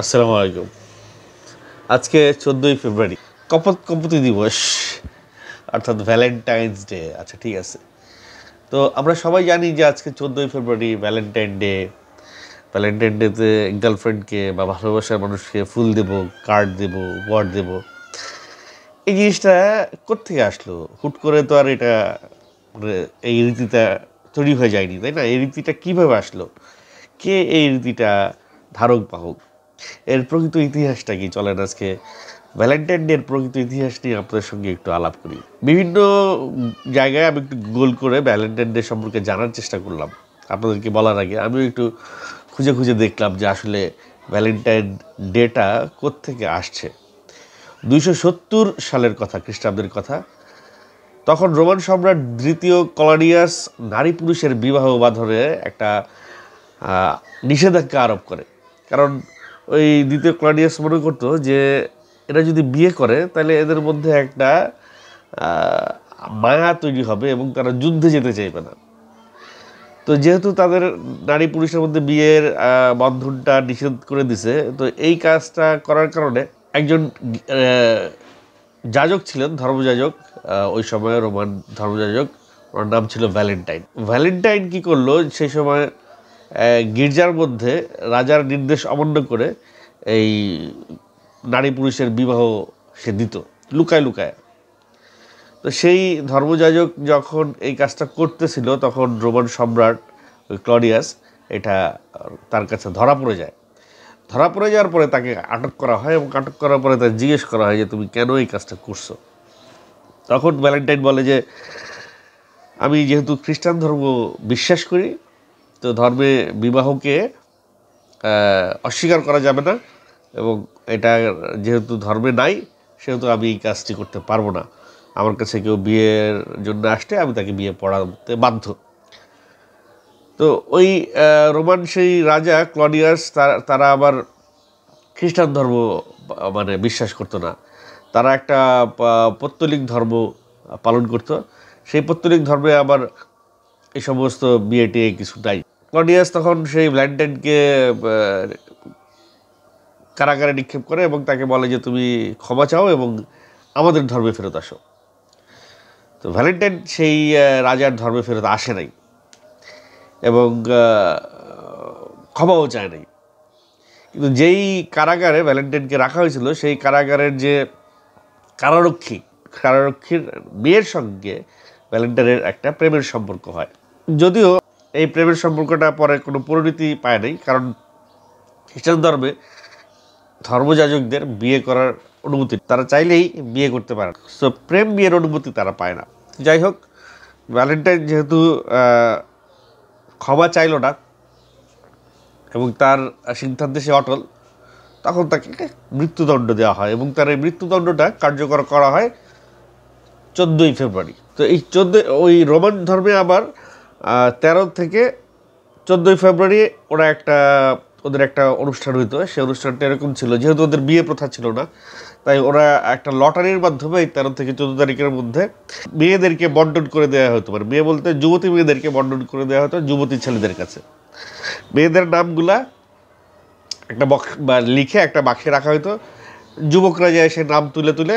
আসসালামু আলাইকুম। আজকে 14ই ফেব্রুয়ারি কপোতী দিবস, অর্থাৎ ভ্যালেন্টাইন্স ডে। আচ্ছা, ঠিক আছে। তো আমরা সবাই জানি যে আজকে 14ই ফেব্রুয়ারি ভ্যালেন্টাইন ডে। ভ্যালেন্টাইন ডেতে গার্লফ্রেন্ডকে বা ভালোবাসার মানুষকে ফুল দেব, কার্ড দেব, উপহার দেব। এই জিনিসটা কোত্থেকে আসলো? হুট করে তো আর এটা মানে এই রীতিটা তৈরি হয়ে যায়নি, তাই না? এই রীতিটা কীভাবে আসলো? কে এই রীতিটা ধারক বাহক? এর প্রকৃত ইতিহাসটা কি? চলেন আজকে ভ্যালেন্টাইন ডের প্রকৃত ইতিহাস নিয়ে আপনাদের সঙ্গে একটু আলাপ করি। বিভিন্ন জায়গায় আমি একটু গোল করে ভ্যালেন্টাইন ডে সম্পর্কে জানার চেষ্টা করলাম। আপনাদেরকে বলার আগে আমিও একটু খুঁজে খুঁজে দেখলাম যে আসলে ভ্যালেন্টাইন ডেটা কোত্থেকে আসছে। 270 সালের কথা, খ্রিস্টাব্দের কথা। তখন রোমান সম্রাট দ্বিতীয় ক্লডিয়াস নারী পুরুষের বিবাহ বাঁধনে একটা নিষেধাজ্ঞা আরোপ করে। কারণ ওই দ্বিতীয় ক্লডিয়াস মনে করতো যে এরা যদি বিয়ে করে তাহলে এদের মধ্যে একটা মায়া তৈরি হবে এবং তারা যুদ্ধে যেতে চাইবে না। তো যেহেতু তাদের নারী পুরুষের মধ্যে বিয়ের বন্ধনটা নিষেধ করে দিছে, তো এই কাজটা করার কারণে একজন যাজক ছিলেন, ধর্মযাজক, ওই সময় রোমান ধর্মযাজক, ওর নাম ছিল ভ্যালেন্টাইন। ভ্যালেন্টাইন কি করলো, সেই সময় গির্জার মধ্যে রাজার নির্দেশ অমান্য করে এই নারী পুরুষের বিবাহ সে দিত লুকায় লুকায়। তো সেই ধর্মযাজক যখন এই কাজটা করতেছিল তখন রোমান সম্রাট ওই ক্লডিয়াস এটা তার কাছে ধরা পড়ে যায়। ধরা পড়ে যাওয়ার পরে তাকে আটক করা হয় এবং আটক করার পরে তাকে জিজ্ঞেস করা হয় যে তুমি কেন এই কাজটা করছো। তখন ভ্যালেন্টাইন বলে যে আমি যেহেতু খ্রিস্টান ধর্ম বিশ্বাস করি, তো ধর্মে বিবাহকে অস্বীকার করা যাবে না, এবং এটা যেহেতু ধর্মে নাই সেহেতু আমি এই কাজটি করতে পারবো না। আমার কাছে কেউ বিয়ের জন্য আসলে আমি তাকে বিয়ে পড়াতে বাধ্য। তো ওই রোমান সেই রাজা ক্লডিয়াস তারা আবার খ্রিস্টান ধর্ম মানে বিশ্বাস করতো না। তারা একটা পৌত্তলিক ধর্ম পালন করত। সেই পৌত্তলিক ধর্মে আবার এই সমস্ত বিয়ে টিয়ে কিছু নাই। ক্লডিয়াস তখন সেই ভ্যালেন্টাইনকে কারাগারে নিক্ষেপ করে এবং তাকে বলে যে তুমি ক্ষমা চাও এবং আমাদের ধর্মে ফেরত আসো। তো ভ্যালেন্টাইন সেই রাজার ধর্মে ফেরত আসে নাই এবং ক্ষমাও চায় নাই। কিন্তু যেই কারাগারে ভ্যালেন্টাইনকে রাখা হয়েছিল সেই কারাগারের যে কারারক্ষীর মেয়ের সঙ্গে ভ্যালেন্টাইনের একটা প্রেমের সম্পর্ক হয়। যদিও এই প্রেমের সম্পর্কটা পরে কোনো পরিণতি পায় নাই, কারণ খ্রিস্টান ধর্মে ধর্মযাজকদের বিয়ে করার অনুমতি, তারা চাইলেই বিয়ে করতে পারে না। সো প্রেম বিয়ের অনুমতি তারা পায় না। যাই হোক, ভ্যালেন্টাইন যেহেতু ক্ষমা চাইল না এবং তার সিদ্ধান্তে সে অটল, তখন তাকে মৃত্যুদণ্ড দেওয়া হয় এবং তার এই মৃত্যুদণ্ডটা কার্যকর করা হয় 14ই ফেব্রুয়ারি। তো এই ওই রোমান ধর্মে আবার 13 থেকে 14ই ফেব্রুয়ারি ওদের একটা অনুষ্ঠান হইতো। সেই অনুষ্ঠানটা এরকম ছিল, যেহেতু ওদের বিয়ে প্রথা ছিল না, তাই ওরা একটা লটারির মাধ্যমে এই 13 থেকে 14 তারিখের মধ্যে মেয়েদেরকে বন্টন করে দেওয়া হতো। মানে মেয়ে বলতে যুবতী মেয়েদেরকে বন্টন করে দেওয়া হতো যুবতী ছেলেদের কাছে। মেয়েদের নামগুলা একটা বক্স বা লিখে একটা বাক্সে রাখা হতো। যুবকরা যায় সে নাম তুলে তুলে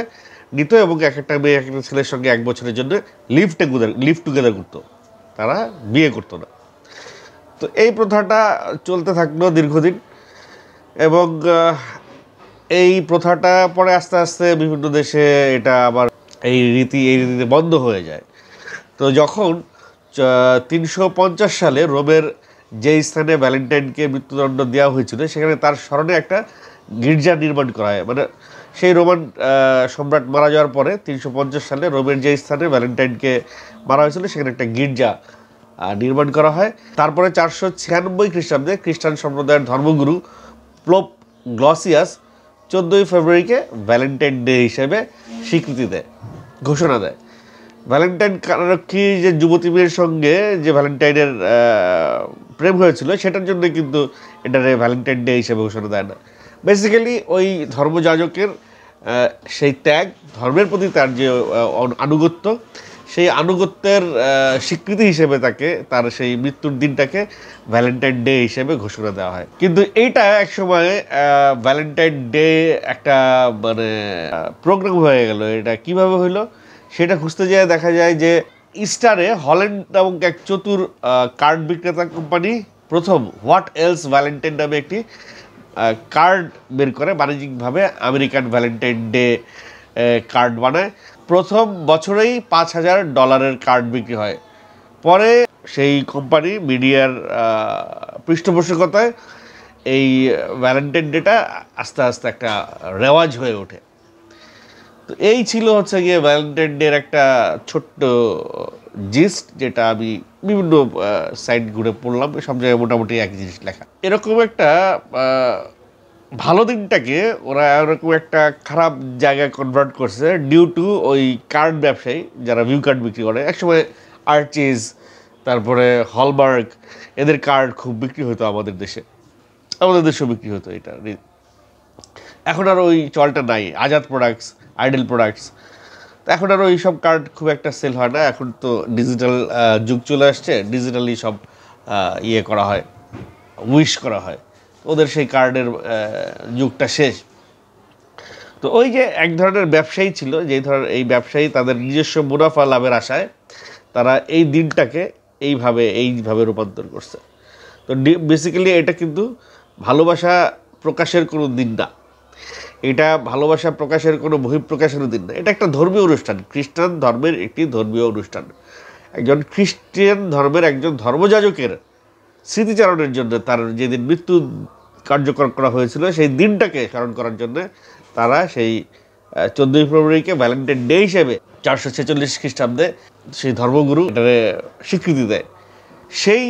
নিত এবং এক একটা মেয়ে এক একটা ছেলের সঙ্গে 1 বছরের জন্য লিভ টুগেদার করতো, তারা বিয়ে করতো না। তো এই প্রথাটা চলতে থাকলো দীর্ঘদিন এবং এই প্রথাটা পরে আস্তে আস্তে বিভিন্ন দেশে এটা আবার এই রীতিতে বন্ধ হয়ে যায়। তো যখন 350 সালে রোমের যে স্থানে ভ্যালেন্টাইনকে মৃত্যুদণ্ড দেওয়া হয়েছিল সেখানে তার স্মরণে একটা গির্জা নির্মাণ করা হয়। মানে সেই রোমান সম্রাট মারা যাওয়ার পরে 350 সালে রোমের যে স্থানে ভ্যালেন্টাইনকে মারা হয়েছিল সেখানে একটা গির্জা নির্মাণ করা হয়। তারপরে 496 খ্রিস্টাব্দে খ্রিস্টান সম্প্রদায়ের ধর্মগুরু পোপ গ্লসিয়াস 14ই ফেব্রুয়ারিকে ভ্যালেন্টাইন ডে হিসেবে স্বীকৃতি দেয়, ঘোষণা দেয়। ভ্যালেন্টাইন কারারক্ষী যে যুবতী মেয়ের সঙ্গে যে ভ্যালেন্টাইনের প্রেম হয়েছিল সেটার জন্য কিন্তু এটারে ভ্যালেন্টাইন ডে হিসেবে ঘোষণা দেয় না। বেসিক্যালি ওই ধর্মযাজকের সেই ত্যাগ, ধর্মের প্রতি তার যে আনুগত্য, সেই আনুগত্যের স্বীকৃতি হিসেবে তার সেই মৃত্যুর দিনটাকে ভ্যালেন্টাইন ডে হিসেবে ঘোষণা দেওয়া হয়। কিন্তু এইটা একসময় ভ্যালেন্টাইন ডে একটা মানে প্রোগ্রাম হয়ে গেল। এটা কিভাবে হইলো সেটা খুঁজতে যেয়ে দেখা যায় যে ইস্টারে হল্যান্ড নামক এক চতুর কার্ড বিক্রেতা কোম্পানি প্রথম হোয়াট এলস ভ্যালেন্টাইন নামে একটি কার্ড বের করে, বাণিজ্যিকভাবে আমেরিকান ভ্যালেন্টাইন ডে কার্ড বানায়। প্রথম বছরেই $5,000 কার্ড বিক্রি হয়। পরে সেই কোম্পানি মিডিয়ার পৃষ্ঠপোষকতায় এই ভ্যালেন্টাইন ডেটা আস্তে আস্তে একটা রেওয়াজ হয়ে ওঠে। তো এই ছিল হচ্ছে গিয়ে ভ্যালেন্টাইন ডের একটা ছোট্ট জিস্ট, যেটা আমি বিভিন্ন সাইট ঘুরে পড়লাম, সব জায়গায় মোটামুটি এক জিনিস লেখা। এরকম একটা ভালো দিনটাকে ওরা এরকম একটা খারাপ জায়গায় কনভার্ট করছে ডিউ টু ওই কার্ড ব্যবসায়ী যারা ভিউ কার্ড বিক্রি করে। একসময় আর্চিজ, তারপরে হলমার্ক, এদের কার্ড খুব বিক্রি হতো আমাদের দেশেও বিক্রি হতো। এটা এখন আর ওই চলটা নাই। আজাদ প্রোডাক্টস, আইডেল প্রোডাক্টস, এখন আর ওই সব কার্ড খুব একটা সেল হয় না। এখন তো ডিজিটাল যুগ চলে আসছে, ডিজিটালি সব ইয়ে করা হয়, উইশ করা হয়। ওদের সেই কার্ডের যুগটা শেষ। তো ওই যে এক ধরনের ব্যবসায়ী ছিল, এই ব্যবসায়ী তাদের নিজস্ব মুনাফা লাভের আশায় তারা এই দিনটাকে এইভাবে রূপান্তর করছে। তো বেসিক্যালি এটা কিন্তু ভালোবাসা প্রকাশের কোনো দিন না, এটা ভালোবাসা প্রকাশের কোনো বহিঃপ্রকাশেরও দিন না। এটা একটা ধর্মীয় অনুষ্ঠান, খ্রিস্টান ধর্মের একটি ধর্মীয় অনুষ্ঠান। একজন খ্রিস্টান ধর্মের একজন ধর্মযাজকের স্মৃতিচারণের জন্য, তার যেদিন মৃত্যু কার্যকর করা হয়েছিল সেই দিনটাকে স্মরণ করার জন্য তারা সেই 14ই ফেব্রুয়ারিকে ভ্যালেন্টাইন ডে হিসেবে 446 খ্রিস্টাব্দে সেই ধর্মগুরু এটারে স্বীকৃতি দেয়। সেই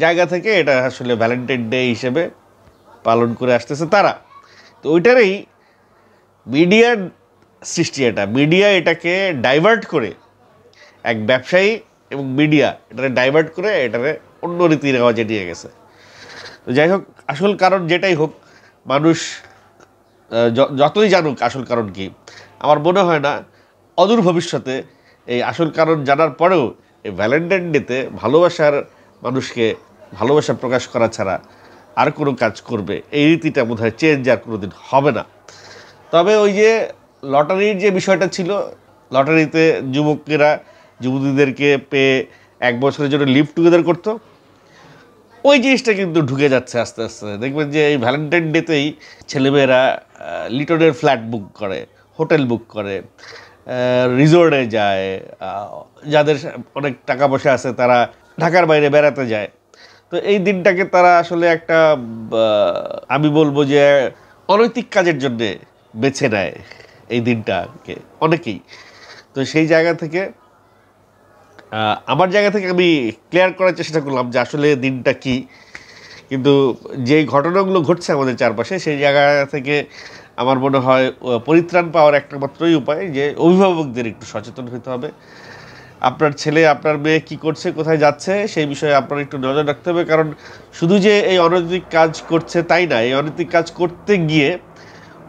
জায়গা থেকে এটা আসলে ভ্যালেন্টাইন ডে হিসেবে পালন করে আসতেছে তারা। তো ওইটারই মিডিয়ার সৃষ্টি। মিডিয়া এটাকে ডাইভার্ট করে, এক ব্যবসায়ী এবং মিডিয়া এটাকে ডাইভার্ট করে এটাকে অন্য রীতি রেওয়াজে নিয়ে গেছে। তো যাই হোক, আসল কারণ যেটাই হোক, মানুষ যতই জানুক আসল কারণ কি, আমার মনে হয় না অদূর ভবিষ্যতে এই আসল কারণ জানার পরেও এই ভ্যালেন্টাইন ডেতে মানুষকে ভালোবাসা প্রকাশ করা ছাড়া আর কোনো কাজ করবে, এই রীতিটা বোধহয় চেঞ্জ আর কোনো দিন হবে না। তবে ওই যে লটারির যে বিষয়টা ছিল, লটারিতে যুবতীদেরকে পেয়ে 1 বছরের জন্য লিভ টুগেদার করতো, ওই জিনিসটা কিন্তু ঢুকে যাচ্ছে আস্তে আস্তে। দেখবেন যে এই ভ্যালেন্টাইন ডেতেই ছেলেমেয়েরা লিটনের ফ্ল্যাট বুক করে, হোটেল বুক করে, রিসোর্টে যায়, যাদের অনেক টাকা পয়সা আছে তারা ঢাকার বাইরে বেড়াতে যায়। তো এই দিনটাকে তারা আসলে একটা আমি বলবো যে অনৈতিক কাজের জন্যে বেছে নেয় এই দিনটাকে অনেকেই। তো সেই জায়গা থেকে আমার জায়গা থেকে আমি ক্লিয়ার করার চেষ্টা করলাম যে আসলে দিনটা কি। কিন্তু যেই ঘটনাগুলো ঘটছে আমাদের চারপাশে, সেই জায়গা থেকে আমার মনে হয় পরিত্রাণ পাওয়ার একটা মাত্রই উপায় যে অভিভাবকদের একটু সচেতন হতে হবে। আপনার ছেলে আপনার মেয়ে কী করছে, কোথায় যাচ্ছে, সেই বিষয়ে আপনার একটু নজর রাখতে হবে। কারণ শুধু যে এই অনৈতিক কাজ করছে তাই না, এই অনৈতিক কাজ করতে গিয়ে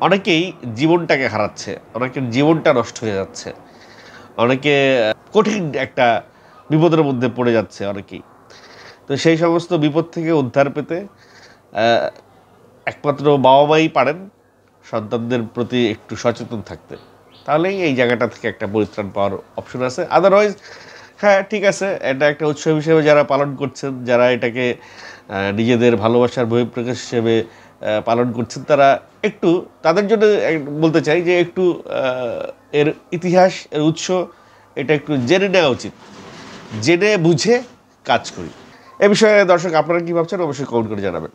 অনেকেই জীবনটাকে হারাচ্ছে, অনেকের জীবনটা নষ্ট হয়ে যাচ্ছে, অনেকে কঠিন একটা বিপদের মধ্যে পড়ে যাচ্ছে অনেকেই। তো সেই সমস্ত বিপদ থেকে উদ্ধার পেতে একমাত্র বাবা মাই পারেন সন্তানদের প্রতি একটু সচেতন থাকতে, তাহলেই এই জায়গাটা থেকে একটা পরিত্রাণ পাওয়ার অপশন আছে। আদারওয়াইজ হ্যাঁ ঠিক আছে, এটা একটা উৎসব হিসেবে যারা পালন করছেন, যারা এটাকে নিজেদের ভালোবাসার বহিঃপ্রকাশ হিসেবে পালন করছেন, তারা একটু তাদের জন্য বলতে চাই যে একটু এর ইতিহাস, এর উৎস এটা একটু জেনে নেওয়া উচিত, জেনে বুঝে কাজ করি। এ বিষয়ে দর্শক আপনারা কী ভাবছেন অবশ্যই কমেন্ট করে জানাবেন।